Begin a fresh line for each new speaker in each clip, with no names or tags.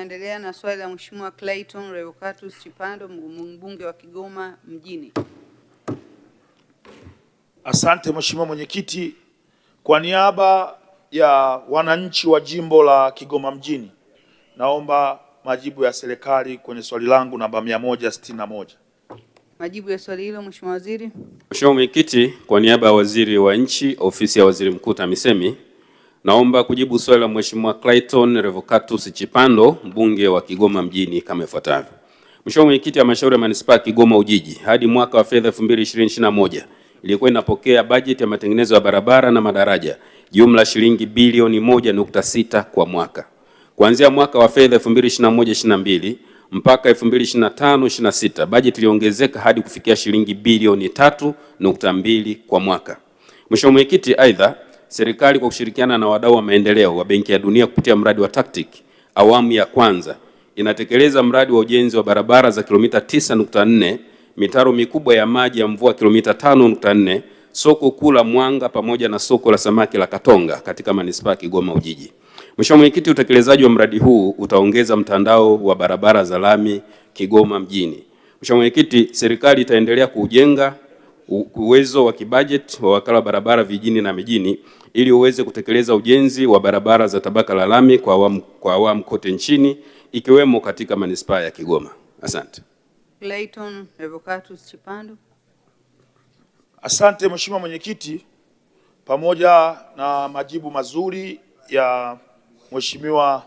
Tunaendelea na swali la Mheshimiwa Clayton Revocatus Chipando, mbunge wa Kigoma Mjini.
Asante Mheshimiwa Mwenyekiti, kwa niaba ya wananchi wa jimbo la Kigoma Mjini, naomba majibu ya serikali kwenye swali langu namba 161.
Majibu ya swali hilo Mheshimiwa Waziri.
Mheshimiwa Mwenyekiti, kwa niaba ya Waziri wa Nchi, Ofisi ya Waziri Mkuu TAMISEMI, naomba kujibu swali la Mheshimiwa Clayton Revocatus Chipando, mbunge wa Kigoma Mjini kama ifuatavyo. Mheshimiwa Mwenyekiti, halmashauri ya manispaa Kigoma Ujiji hadi mwaka wa fedha 2020/2021 ilikuwa inapokea bajeti ya matengenezo ya barabara na madaraja jumla shilingi bilioni 1.6 kwa mwaka. Kuanzia mwaka wa fedha 2021/2022 mpaka 2025/2026 bajeti iliongezeka hadi kufikia shilingi bilioni 3.2 kwa mwaka. Mheshimiwa Mwenyekiti, aidha serikali kwa kushirikiana na wadau wa maendeleo wa Benki ya Dunia kupitia mradi wa TACTIC awamu ya kwanza inatekeleza mradi wa ujenzi wa barabara za kilomita 9.4, mitaro mikubwa ya maji ya mvua kilomita 5.4, soko kuu la Mwanga pamoja na soko la samaki la Katonga katika manispaa Kigoma Ujiji. Mheshimiwa Mwenyekiti, utekelezaji wa mradi huu utaongeza mtandao wa barabara za lami Kigoma Mjini. Mheshimiwa Mwenyekiti, serikali itaendelea kujenga uwezo wa kibajeti wa wakala wa barabara vijijini na mijini ili uweze kutekeleza ujenzi wa barabara za tabaka la lami kwa awamu kote nchini ikiwemo katika manispaa ya Kigoma. Asante.
Clayton Revocatus Chipando.
Asante Mheshimiwa Mwenyekiti, pamoja na majibu mazuri ya Mheshimiwa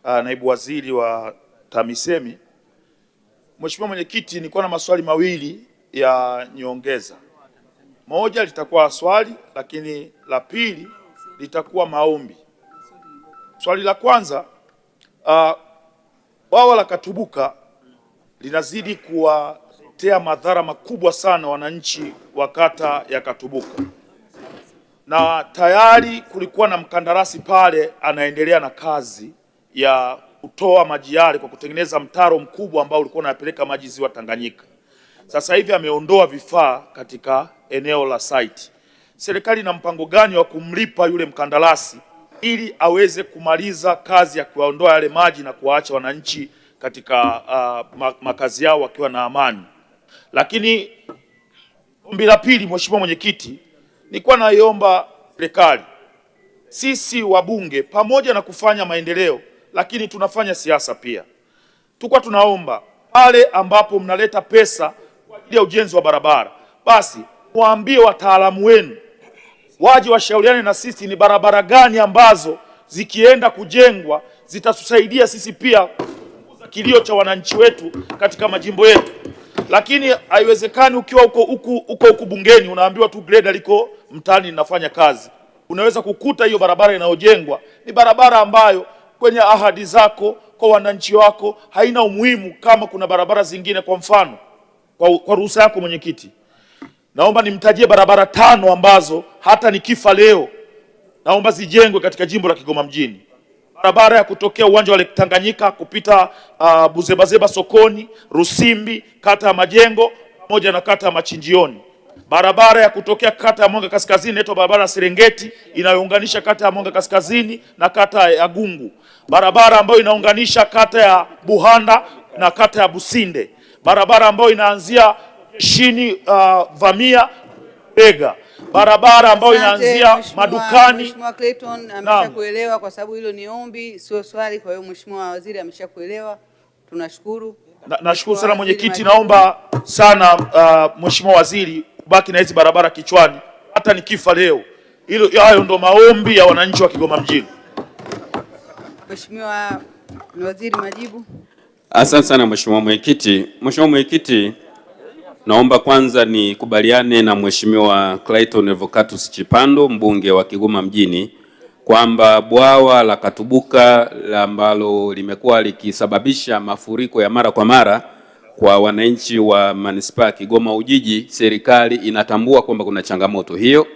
Naibu Waziri wa TAMISEMI, Mheshimiwa Mwenyekiti, nilikuwa na maswali mawili ya nyongeza. Moja litakuwa swali, lakini la pili litakuwa maombi. Swali la kwanza, bwawa la Katubuka linazidi kuwatea madhara makubwa sana wananchi wa kata ya Katubuka, na tayari kulikuwa na mkandarasi pale anaendelea na kazi ya kutoa maji yale kwa kutengeneza mtaro mkubwa ambao ulikuwa unapeleka maji ziwa Tanganyika. Sasa hivi ameondoa vifaa katika eneo la site. Serikali ina mpango gani wa kumlipa yule mkandarasi ili aweze kumaliza kazi ya kuondoa yale maji na kuwaacha wananchi katika makazi yao wakiwa na amani? Lakini ombi la pili, Mheshimiwa Mwenyekiti, nilikuwa naiomba serikali, sisi wabunge pamoja na kufanya maendeleo, lakini tunafanya siasa pia. Tulikuwa tunaomba pale ambapo mnaleta pesa kwa ajili ya ujenzi wa barabara, basi waambie wataalamu wenu waje washauriane na sisi ni barabara gani ambazo zikienda kujengwa zitatusaidia sisi pia kupunguza kilio cha wananchi wetu katika majimbo yetu. Lakini haiwezekani ukiwa uko bungeni unaambiwa tu greda liko mtaani linafanya kazi. Unaweza kukuta hiyo barabara inayojengwa ni barabara ambayo kwenye ahadi zako kwa wananchi wako haina umuhimu kama kuna barabara zingine. Kwa mfano, kwa ruhusa yako Mwenyekiti, naomba nimtajie barabara 5 ambazo hata nikifa leo naomba zijengwe katika jimbo la Kigoma Mjini. Barabara ya kutokea uwanja wa Lake Tanganyika kupita Buzebazeba sokoni, Rusimbi, kata ya Majengo pamoja na kata ya Machinjioni. Barabara ya kutokea kata ya Mwanga Kaskazini inaitwa barabara ya Serengeti inayounganisha kata ya Mwanga Kaskazini na kata ya Gungu. Barabara ambayo inaunganisha kata ya Buhanda na kata ya Businde. Barabara ambayo inaanzia chini Vamia Bega. Barabara ambayo inaanzia madukani.
Mheshimiwa Clayton ameshakuelewa kwa sababu hilo ni ombi sio swali, kwa hiyo Mheshimiwa Waziri ameshakuelewa. Tunashukuru.
Nashukuru sana Mwenyekiti, naomba sana Mheshimiwa Waziri ubaki na hizi barabara kichwani hata nikifa leo. Hayo ndo maombi ya wananchi wa Kigoma Mjini.
Mheshimiwa Waziri, majibu.
Asante sana Mheshimiwa Mwenyekiti. Mheshimiwa Mwenyekiti, naomba kwanza nikubaliane na Mheshimiwa Clayton Revocatus Chipando, mbunge wa Kigoma Mjini, kwamba bwawa la Katubuka ambalo limekuwa likisababisha mafuriko ya mara kwa mara kwa wananchi wa manispaa Kigoma Ujiji, serikali inatambua kwamba kuna changamoto hiyo,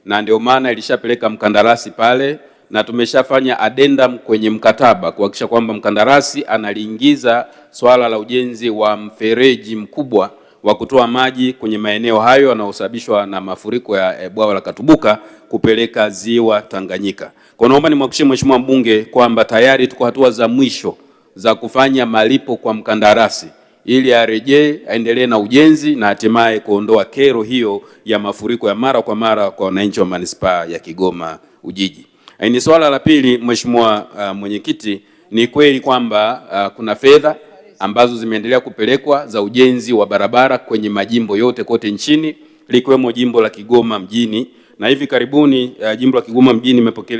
na ndio maana ilishapeleka mkandarasi pale na tumeshafanya addendum kwenye mkataba kuhakikisha kwamba mkandarasi analiingiza swala la ujenzi wa mfereji mkubwa wa kutoa maji kwenye maeneo hayo yanayosababishwa na mafuriko ya bwawa la Katubuka kupeleka ziwa Tanganyika. Kwa naomba nimhakikishie Mheshimiwa mbunge kwamba tayari tuko hatua za mwisho za kufanya malipo kwa mkandarasi ili arejee aendelee na ujenzi na hatimaye kuondoa kero hiyo ya mafuriko ya mara kwa mara kwa wananchi wa manispaa ya Kigoma Ujiji. Ni swala la pili, Mheshimiwa Mwenyekiti, ni kweli kwamba kuna fedha ambazo zimeendelea kupelekwa za ujenzi wa barabara kwenye majimbo yote kote nchini likiwemo jimbo la Kigoma Mjini, na hivi karibuni jimbo la Kigoma Mjini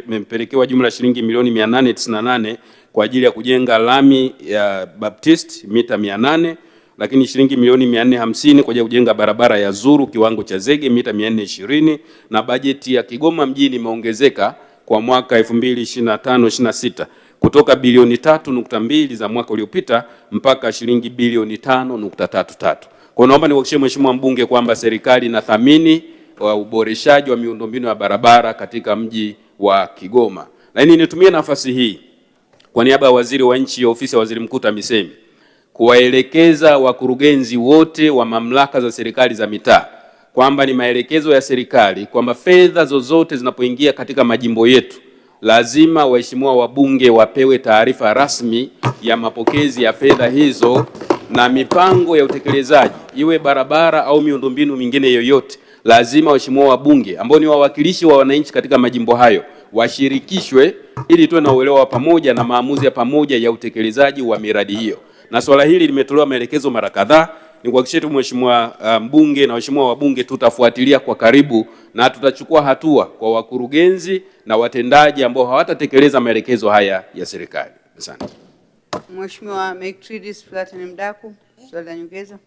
imepelekewa jumla shilingi milioni 898 kwa ajili ya kujenga lami ya Baptist mita 800, lakini shilingi milioni 450 kwa ajili ya kujenga barabara ya Zuru kiwango cha zege mita 420, na bajeti ya Kigoma Mjini imeongezeka kwa mwaka 2025-26 kutoka bilioni 3.2 za mwaka uliopita mpaka shilingi bilioni 5.33. Kwa naomba niwahakikishie Mheshimiwa mbunge kwamba serikali inathamini uboreshaji wa miundombinu ya barabara katika mji wa Kigoma. Lakini nitumie nafasi hii kwa niaba ya Waziri wa Nchi, Ofisi ya Waziri Mkuu TAMISEMI, kuwaelekeza wakurugenzi wote wa mamlaka za serikali za mitaa kwamba ni maelekezo ya serikali kwamba fedha zozote zinapoingia katika majimbo yetu lazima waheshimiwa wabunge wapewe taarifa rasmi ya mapokezi ya fedha hizo, na mipango ya utekelezaji iwe barabara au miundombinu mingine yoyote, lazima waheshimiwa wabunge ambao ni wawakilishi wa wananchi katika majimbo hayo washirikishwe ili tuwe na uelewa pamoja na maamuzi ya pamoja ya utekelezaji wa miradi hiyo. Na swala hili limetolewa maelekezo mara kadhaa. Ni kuhakikishia tu Mheshimiwa mbunge na waheshimiwa wabunge tutafuatilia kwa karibu na tutachukua hatua kwa wakurugenzi na watendaji ambao hawatatekeleza maelekezo haya ya serikali. Asante.
Mheshimiwa Mctredis Platinum Daku, swali la nyongeza.